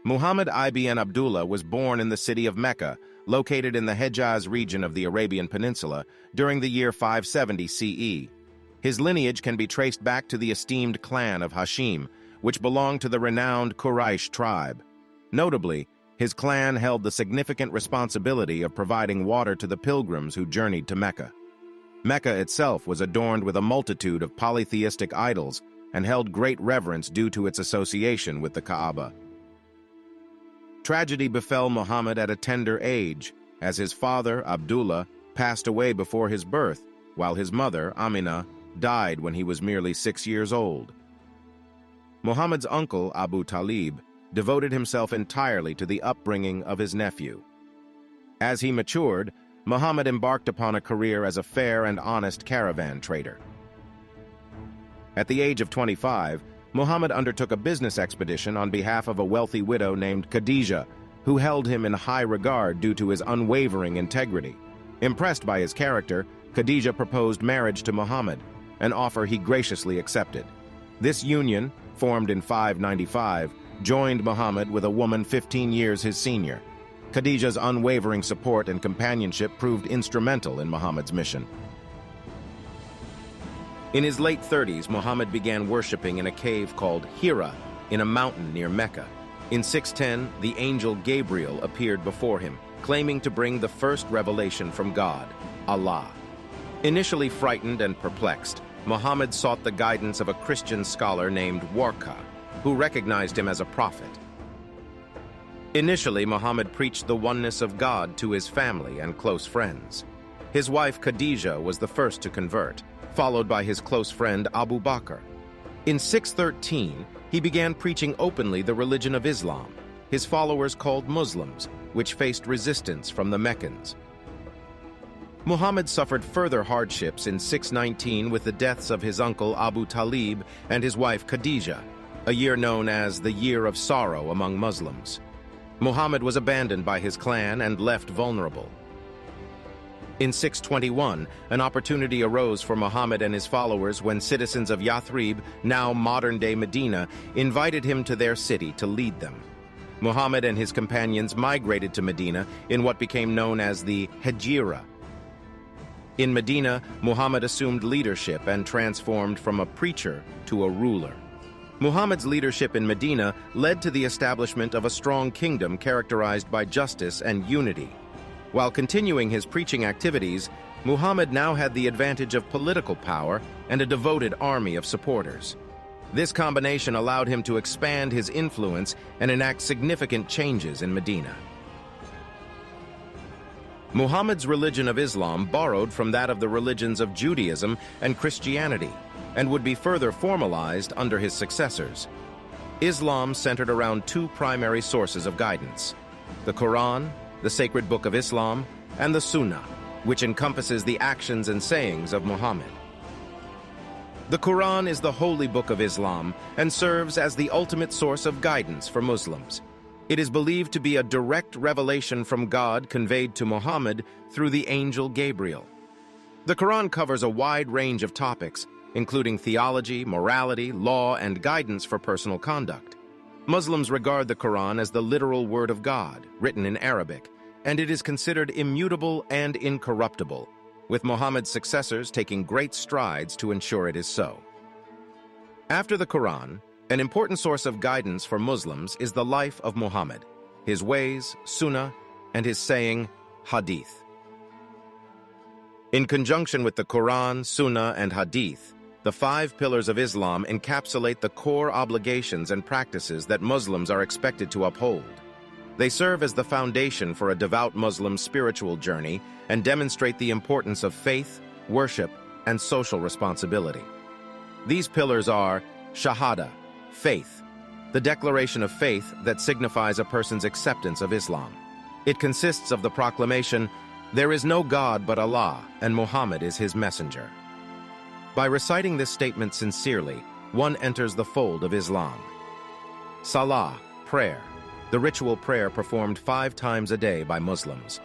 Muhammad ibn Abdullah was born in the city of Mecca, located in the Hejaz region of the Arabian Peninsula, during the year 570 CE. His lineage can be traced back to the esteemed clan of Hashim, which belonged to the renowned Quraysh tribe. Notably, his clan held the significant responsibility of providing water to the pilgrims who journeyed to Mecca. Mecca itself was adorned with a multitude of polytheistic idols and held great reverence due to its association with the Kaaba. Tragedy befell Muhammad at a tender age, as his father, Abdullah, passed away before his birth, while his mother, Amina, died when he was merely 6 years old. Muhammad's uncle, Abu Talib, devoted himself entirely to the upbringing of his nephew. As he matured, Muhammad embarked upon a career as a fair and honest caravan trader. At the age of 25, Muhammad undertook a business expedition on behalf of a wealthy widow named Khadija, who held him in high regard due to his unwavering integrity. Impressed by his character, Khadija proposed marriage to Muhammad, an offer he graciously accepted. This union, formed in 595, joined Muhammad with a woman 15 years his senior. Khadija's unwavering support and companionship proved instrumental in Muhammad's mission. In his late 30s, Muhammad began worshipping in a cave called Hira in a mountain near Mecca. In 610, the angel Gabriel appeared before him, claiming to bring the first revelation from God, Allah. Initially frightened and perplexed, Muhammad sought the guidance of a Christian scholar named Warqa, who recognized him as a prophet. Initially, Muhammad preached the oneness of God to his family and close friends. His wife Khadija was the first to convert, followed by his close friend Abu Bakr. In 613, he began preaching openly the religion of Islam, his followers called Muslims, which faced resistance from the Meccans. Muhammad suffered further hardships in 619 with the deaths of his uncle Abu Talib and his wife Khadija, a year known as the Year of Sorrow among Muslims. Muhammad was abandoned by his clan and left vulnerable. In 621, an opportunity arose for Muhammad and his followers when citizens of Yathrib, now modern-day Medina, invited him to their city to lead them. Muhammad and his companions migrated to Medina in what became known as the Hejira. In Medina, Muhammad assumed leadership and transformed from a preacher to a ruler. Muhammad's leadership in Medina led to the establishment of a strong kingdom characterized by justice and unity. While continuing his preaching activities, Muhammad now had the advantage of political power and a devoted army of supporters. This combination allowed him to expand his influence and enact significant changes in Medina. Muhammad's religion of Islam borrowed from that of the religions of Judaism and Christianity, and would be further formalized under his successors. Islam centered around two primary sources of guidance: the Quran, the sacred book of Islam, and the Sunnah, which encompasses the actions and sayings of Muhammad. The Quran is the holy book of Islam and serves as the ultimate source of guidance for Muslims. It is believed to be a direct revelation from God conveyed to Muhammad through the angel Gabriel. The Quran covers a wide range of topics, including theology, morality, law, and guidance for personal conduct. Muslims regard the Quran as the literal word of God, written in Arabic, and it is considered immutable and incorruptible, with Muhammad's successors taking great strides to ensure it is so. After the Quran, an important source of guidance for Muslims is the life of Muhammad, his ways, sunnah, and his saying, hadith. In conjunction with the Quran, sunnah, and hadith, the 5 pillars of Islam encapsulate the core obligations and practices that Muslims are expected to uphold. They serve as the foundation for a devout Muslim's spiritual journey and demonstrate the importance of faith, worship, and social responsibility. These pillars are Shahada, faith, the declaration of faith that signifies a person's acceptance of Islam. It consists of the proclamation, "There is no God but Allah, and Muhammad is his messenger." By reciting this statement sincerely, one enters the fold of Islam. Salah, prayer, the ritual prayer performed 5 times a day by Muslims.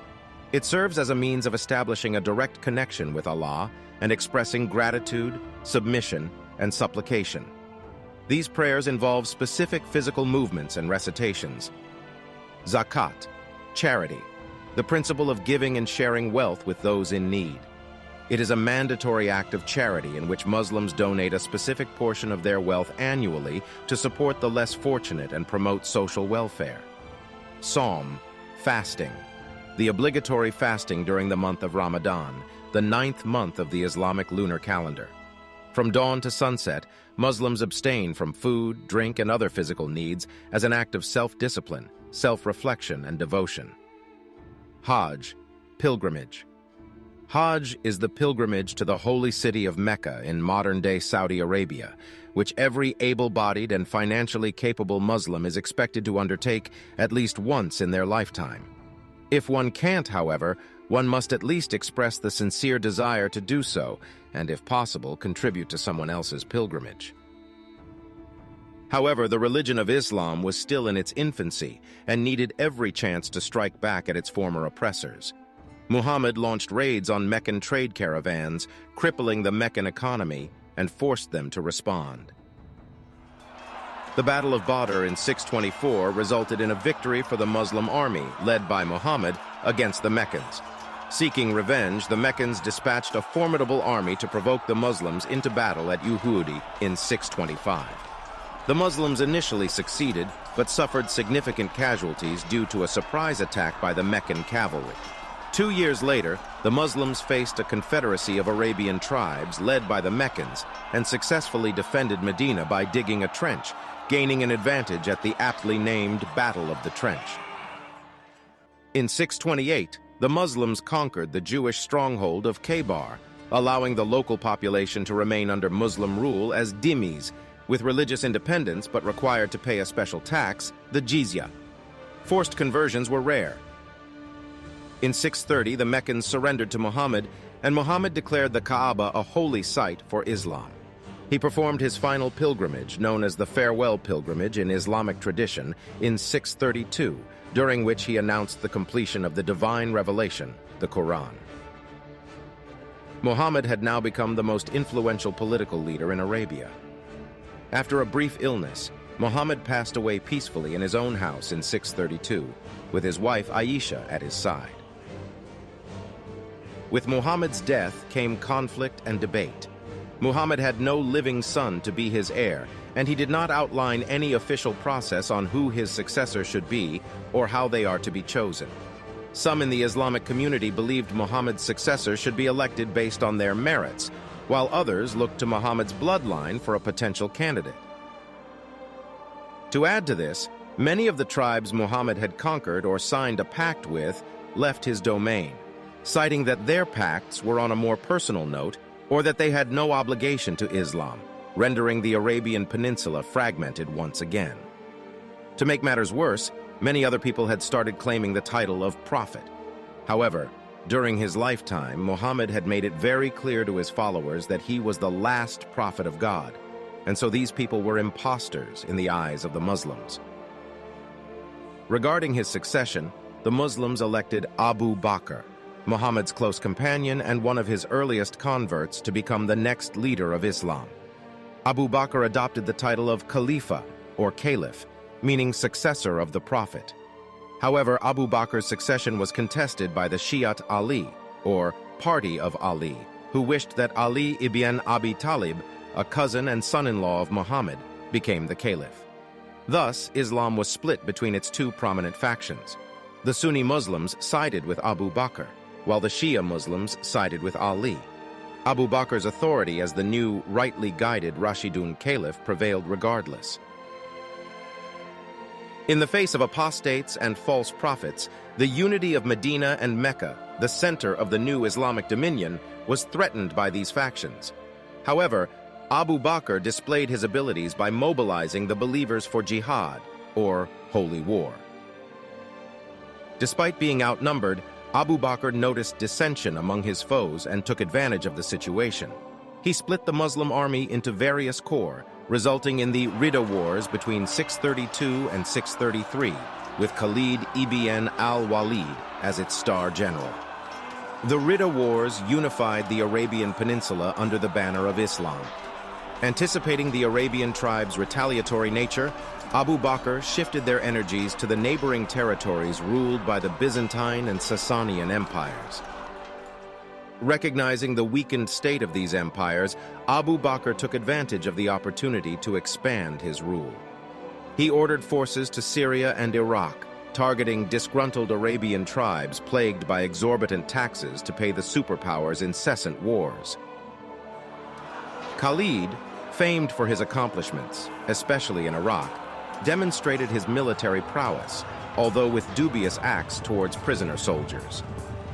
It serves as a means of establishing a direct connection with Allah and expressing gratitude, submission, and supplication. These prayers involve specific physical movements and recitations, Zakat, charity, the principle of giving and sharing wealth with those in need. It is a mandatory act of charity in which Muslims donate a specific portion of their wealth annually to support the less fortunate and promote social welfare. Sawm, fasting, the obligatory fasting during the month of Ramadan, the 9th month of the Islamic lunar calendar. From dawn to sunset, Muslims abstain from food, drink, and other physical needs as an act of self-discipline, self-reflection, and devotion. Hajj, pilgrimage. Hajj is the pilgrimage to the holy city of Mecca in modern-day Saudi Arabia, which every able-bodied and financially capable Muslim is expected to undertake at least once in their lifetime. If one can't, however, one must at least express the sincere desire to do so, and if possible, contribute to someone else's pilgrimage. However, the religion of Islam was still in its infancy and needed every chance to strike back at its former oppressors. Muhammad launched raids on Meccan trade caravans, crippling the Meccan economy, and forced them to respond. The Battle of Badr in 624 resulted in a victory for the Muslim army, led by Muhammad, against the Meccans. Seeking revenge, the Meccans dispatched a formidable army to provoke the Muslims into battle at Uhud in 625. The Muslims initially succeeded, but suffered significant casualties due to a surprise attack by the Meccan cavalry. 2 years later, the Muslims faced a confederacy of Arabian tribes led by the Meccans and successfully defended Medina by digging a trench, gaining an advantage at the aptly named Battle of the Trench. In 628, the Muslims conquered the Jewish stronghold of Khaybar, allowing the local population to remain under Muslim rule as dhimmis, with religious independence but required to pay a special tax, the jizya. Forced conversions were rare. In 630, the Meccans surrendered to Muhammad, and Muhammad declared the Kaaba a holy site for Islam. He performed his final pilgrimage, known as the Farewell Pilgrimage in Islamic tradition, in 632, during which he announced the completion of the divine revelation, the Quran. Muhammad had now become the most influential political leader in Arabia. After a brief illness, Muhammad passed away peacefully in his own house in 632, with his wife Aisha at his side. With Muhammad's death came conflict and debate. Muhammad had no living son to be his heir, and he did not outline any official process on who his successor should be or how they are to be chosen. Some in the Islamic community believed Muhammad's successor should be elected based on their merits, while others looked to Muhammad's bloodline for a potential candidate. To add to this, many of the tribes Muhammad had conquered or signed a pact with left his domain, citing that their pacts were on a more personal note or that they had no obligation to Islam, rendering the Arabian Peninsula fragmented once again. To make matters worse, many other people had started claiming the title of prophet. However, during his lifetime, Muhammad had made it very clear to his followers that he was the last prophet of God, and so these people were imposters in the eyes of the Muslims. Regarding his succession, the Muslims elected Abu Bakr, Muhammad's close companion and one of his earliest converts, to become the next leader of Islam. Abu Bakr adopted the title of Khalifa, or Caliph, meaning successor of the Prophet. However, Abu Bakr's succession was contested by the Shi'at Ali, or party of Ali, who wished that Ali ibn Abi Talib, a cousin and son-in-law of Muhammad, became the Caliph. Thus, Islam was split between its two prominent factions. The Sunni Muslims sided with Abu Bakr, while the Shia Muslims sided with Ali. Abu Bakr's authority as the new, rightly guided Rashidun Caliph prevailed regardless. In the face of apostates and false prophets, the unity of Medina and Mecca, the center of the new Islamic dominion, was threatened by these factions. However, Abu Bakr displayed his abilities by mobilizing the believers for jihad, or holy war. Despite being outnumbered, Abu Bakr noticed dissension among his foes and took advantage of the situation. He split the Muslim army into various corps, resulting in the Ridda Wars between 632 and 633, with Khalid ibn al-Walid as its star general. The Ridda Wars unified the Arabian Peninsula under the banner of Islam. Anticipating the Arabian tribes' retaliatory nature, Abu Bakr shifted their energies to the neighboring territories ruled by the Byzantine and Sasanian empires. Recognizing the weakened state of these empires, Abu Bakr took advantage of the opportunity to expand his rule. He ordered forces to Syria and Iraq, targeting disgruntled Arabian tribes plagued by exorbitant taxes to pay the superpowers' incessant wars. Khalid, famed for his accomplishments, especially in Iraq, demonstrated his military prowess, although with dubious acts towards prisoner soldiers.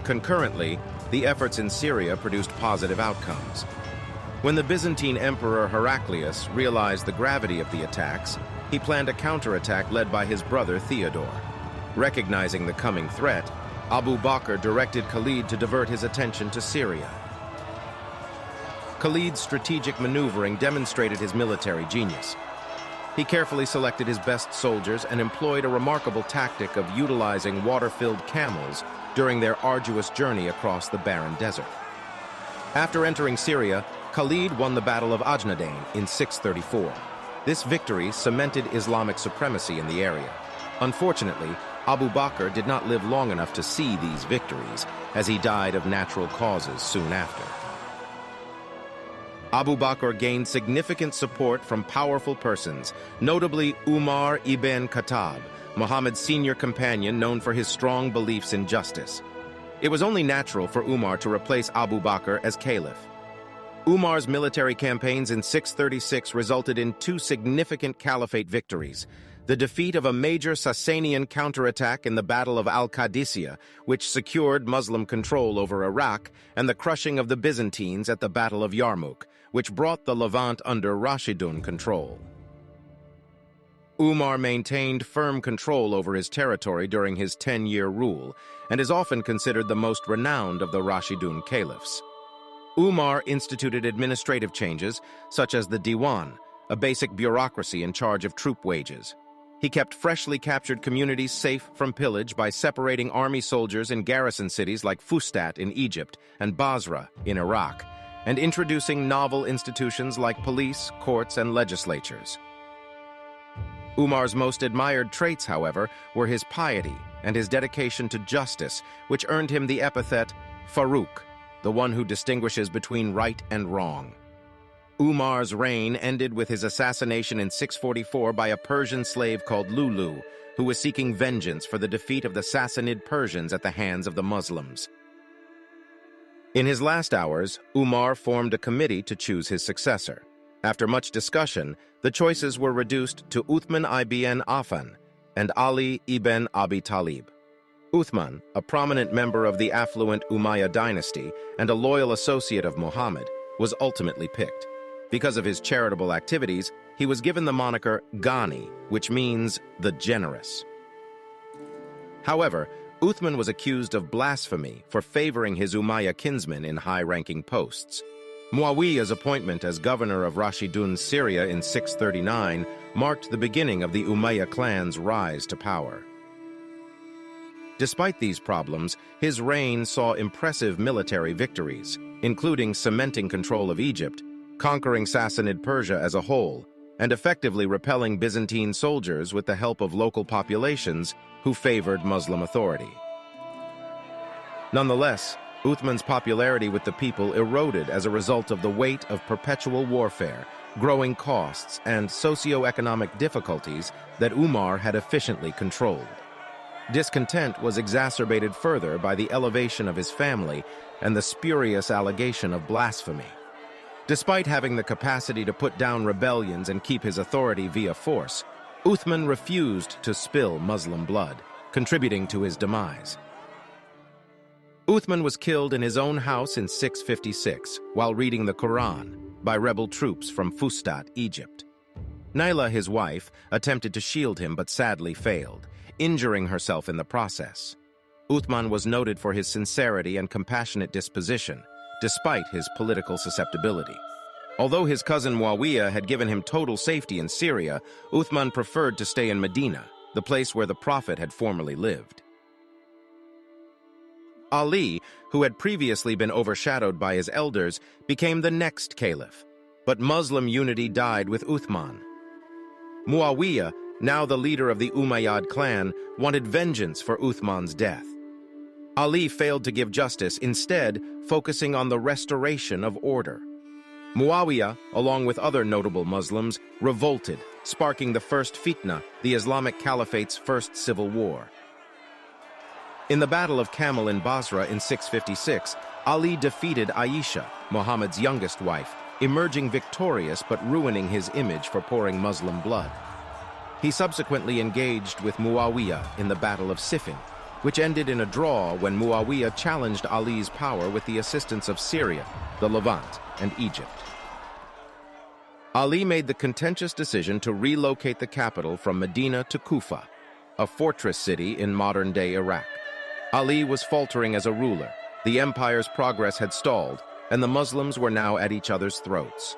Concurrently, the efforts in Syria produced positive outcomes. When the Byzantine Emperor Heraclius realized the gravity of the attacks, he planned a counterattack led by his brother Theodore. Recognizing the coming threat, Abu Bakr directed Khalid to divert his attention to Syria. Khalid's strategic maneuvering demonstrated his military genius. He carefully selected his best soldiers and employed a remarkable tactic of utilizing water-filled camels during their arduous journey across the barren desert. After entering Syria, Khalid won the Battle of Ajnadayn in 634. This victory cemented Islamic supremacy in the area. Unfortunately, Abu Bakr did not live long enough to see these victories, as he died of natural causes soon after. Abu Bakr gained significant support from powerful persons, notably Umar ibn Khattab, Muhammad's senior companion known for his strong beliefs in justice. It was only natural for Umar to replace Abu Bakr as caliph. Umar's military campaigns in 636 resulted in two significant caliphate victories: the defeat of a major Sasanian counterattack in the Battle of al-Qadisiyah, which secured Muslim control over Iraq, and the crushing of the Byzantines at the Battle of Yarmouk, which brought the Levant under Rashidun control. Umar maintained firm control over his territory during his 10-year rule, and is often considered the most renowned of the Rashidun caliphs. Umar instituted administrative changes, such as the Diwan, a basic bureaucracy in charge of troop wages. He kept freshly captured communities safe from pillage by separating army soldiers in garrison cities like Fustat in Egypt and Basra in Iraq, and introducing novel institutions like police, courts, and legislatures. Umar's most admired traits, however, were his piety and his dedication to justice, which earned him the epithet Farouk, the one who distinguishes between right and wrong. Umar's reign ended with his assassination in 644 by a Persian slave called Lulu, who was seeking vengeance for the defeat of the Sassanid Persians at the hands of the Muslims. In his last hours, Umar formed a committee to choose his successor. After much discussion, the choices were reduced to Uthman ibn Affan and Ali ibn Abi Talib. Uthman, a prominent member of the affluent Umayyad dynasty and a loyal associate of Muhammad, was ultimately picked. Because of his charitable activities, he was given the moniker Ghani, which means the generous. However, Uthman was accused of blasphemy for favoring his Umayyad kinsmen in high-ranking posts. Muawiyah's appointment as governor of Rashidun Syria in 639 marked the beginning of the Umayyad clan's rise to power. Despite these problems, his reign saw impressive military victories, including cementing control of Egypt, conquering Sassanid Persia as a whole, and effectively repelling Byzantine soldiers with the help of local populations who favored Muslim authority. Nonetheless, Uthman's popularity with the people eroded as a result of the weight of perpetual warfare, growing costs, and socio-economic difficulties that Umar had efficiently controlled. Discontent was exacerbated further by the elevation of his family and the spurious allegation of blasphemy. Despite having the capacity to put down rebellions and keep his authority via force, Uthman refused to spill Muslim blood, contributing to his demise. Uthman was killed in his own house in 656 while reading the Quran by rebel troops from Fustat, Egypt. Naila, his wife, attempted to shield him but sadly failed, injuring herself in the process. Uthman was noted for his sincerity and compassionate disposition, despite his political susceptibility. Although his cousin Muawiyah had given him total safety in Syria, Uthman preferred to stay in Medina, the place where the Prophet had formerly lived. Ali, who had previously been overshadowed by his elders, became the next caliph. but Muslim unity died with Uthman. Muawiyah, now the leader of the Umayyad clan, wanted vengeance for Uthman's death. Ali failed to give justice, instead focusing on the restoration of order. Muawiyah, along with other notable Muslims, revolted, sparking the first fitna, the Islamic Caliphate's first civil war. In the Battle of Camel in Basra in 656, Ali defeated Aisha, Muhammad's youngest wife, emerging victorious but ruining his image for pouring Muslim blood. He subsequently engaged with Muawiyah in the Battle of Siffin, which ended in a draw when Muawiyah challenged Ali's power with the assistance of Syria, the Levant, and Egypt. Ali made the contentious decision to relocate the capital from Medina to Kufa, a fortress city in modern-day Iraq. Ali was faltering as a ruler, the empire's progress had stalled, and the Muslims were now at each other's throats.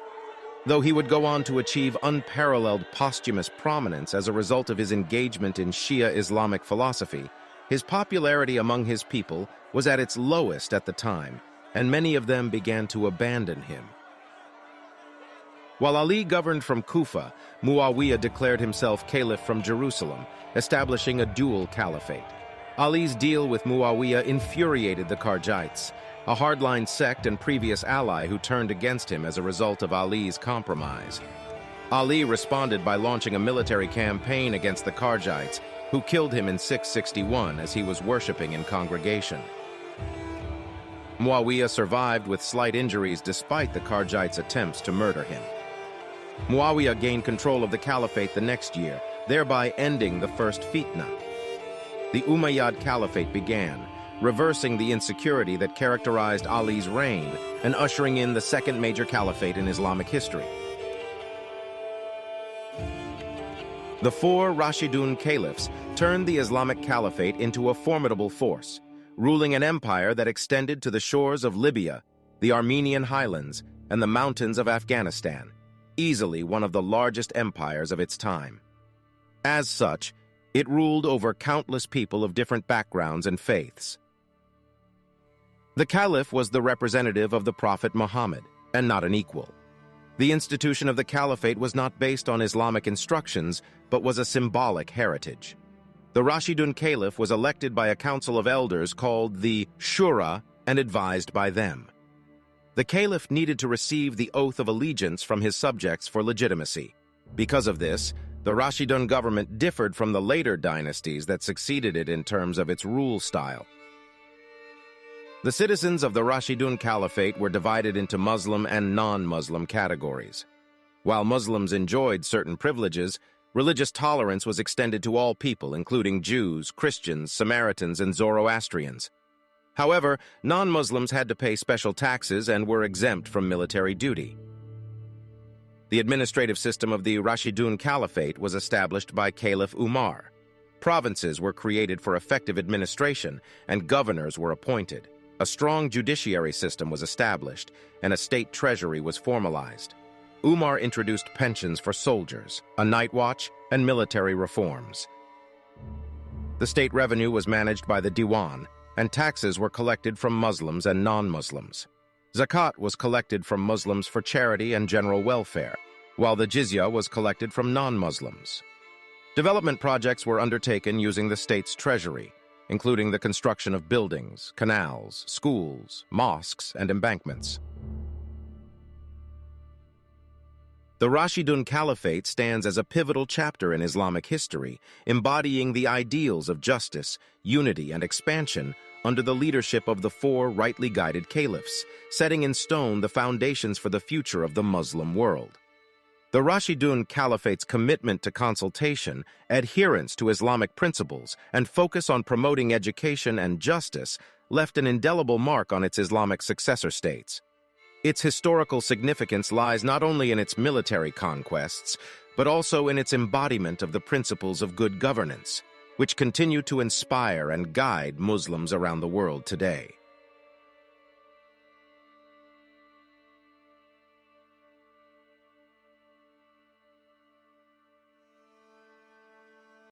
Though he would go on to achieve unparalleled posthumous prominence as a result of his engagement in Shia Islamic philosophy, his popularity among his people was at its lowest at the time, and many of them began to abandon him. While Ali governed from Kufa, Muawiyah declared himself caliph from Jerusalem, establishing a dual caliphate. Ali's deal with Muawiyah infuriated the Kharjites, a hardline sect and previous ally who turned against him as a result of Ali's compromise. Ali responded by launching a military campaign against the Kharjites, who killed him in 661 as he was worshipping in congregation. Muawiyah survived with slight injuries despite the Kharjites' attempts to murder him. Muawiyah gained control of the caliphate the next year, thereby ending the first fitna. The Umayyad Caliphate began, reversing the insecurity that characterized Ali's reign and ushering in the second major caliphate in Islamic history. The four Rashidun Caliphs turned the Islamic Caliphate into a formidable force, ruling an empire that extended to the shores of Libya, the Armenian highlands, and the mountains of Afghanistan, easily one of the largest empires of its time. As such, it ruled over countless people of different backgrounds and faiths. The Caliph was the representative of the Prophet Muhammad, and not an equal. The institution of the Caliphate was not based on Islamic instructions, but was a symbolic heritage. The Rashidun Caliph was elected by a council of elders called the Shura and advised by them. The Caliph needed to receive the oath of allegiance from his subjects for legitimacy. Because of this, the Rashidun government differed from the later dynasties that succeeded it in terms of its rule style. The citizens of the Rashidun Caliphate were divided into Muslim and non-Muslim categories. While Muslims enjoyed certain privileges, religious tolerance was extended to all people, including Jews, Christians, Samaritans, and Zoroastrians. However, non-Muslims had to pay special taxes and were exempt from military duty. The administrative system of the Rashidun Caliphate was established by Caliph Umar. Provinces were created for effective administration, and governors were appointed. A strong judiciary system was established, and a state treasury was formalized. Umar introduced pensions for soldiers, a night watch, and military reforms. The state revenue was managed by the Diwan, and taxes were collected from Muslims and non-Muslims. Zakat was collected from Muslims for charity and general welfare, while the jizya was collected from non-Muslims. Development projects were undertaken using the state's treasury, including the construction of buildings, canals, schools, mosques, and embankments. The Rashidun Caliphate stands as a pivotal chapter in Islamic history, embodying the ideals of justice, unity, and expansion under the leadership of the four rightly guided caliphs, setting in stone the foundations for the future of the Muslim world. The Rashidun Caliphate's commitment to consultation, adherence to Islamic principles, and focus on promoting education and justice left an indelible mark on its Islamic successor states. Its historical significance lies not only in its military conquests, but also in its embodiment of the principles of good governance, which continue to inspire and guide Muslims around the world today.